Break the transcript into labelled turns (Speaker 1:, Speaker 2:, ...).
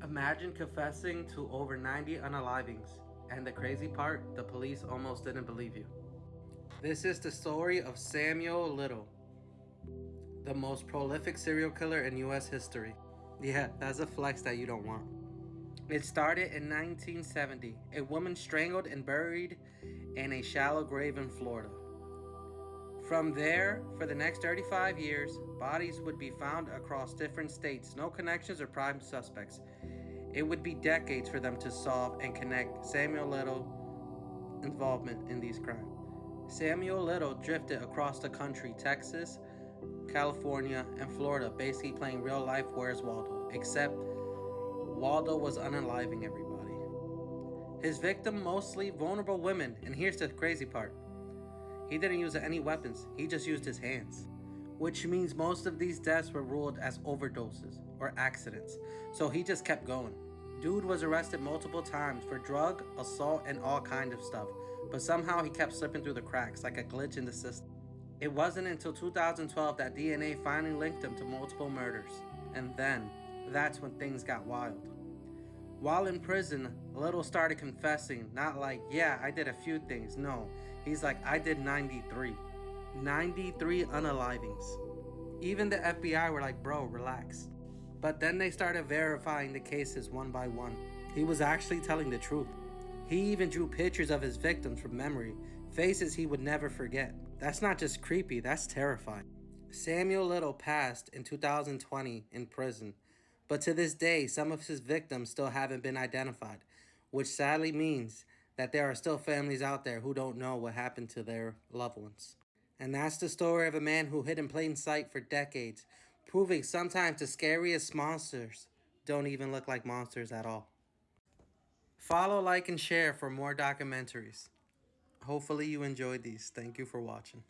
Speaker 1: Imagine confessing to over 90 unalivings, and the crazy part, the police almost didn't believe you. This is the story of Samuel Little, the most prolific serial killer in US history. Yeah, that's a flex that you don't want. It started in 1970. A woman strangled and buried in a shallow grave in Florida. From there, for the next 35 years, bodies would be found across different states, no connections or prime suspects. It would be decades for them to solve and connect Samuel Little involvement in these crimes. Samuel Little drifted across the country, Texas, California, and Florida, basically playing real life Where's Waldo, except Waldo was unaliving everybody. His victim, mostly vulnerable women, and here's the crazy part. He didn't use any weapons, he just used his hands. Which means most of these deaths were ruled as overdoses or accidents, so he just kept going. Dude was arrested multiple times for drug, assault, and all kind of stuff, but somehow he kept slipping through the cracks like a glitch in the system. It wasn't until 2012 that DNA finally linked him to multiple murders, and then, that's when things got wild. While in prison, Little started confessing, not like, yeah, I did a few things, no. He's like, I did 93. 93 unalivings. Even the FBI were like, bro, relax. But then they started verifying the cases one by one. He was actually telling the truth. He even drew pictures of his victims from memory, faces he would never forget. That's not just creepy, that's terrifying. Samuel Little passed in 2020 in prison, but to this day, some of his victims still haven't been identified, which sadly means that there are still families out there who don't know what happened to their loved ones. And that's the story of a man who hid in plain sight for decades, proving sometimes the scariest monsters don't even look like monsters at all. Follow, like, and share for more documentaries. Hopefully you enjoyed these. Thank you for watching.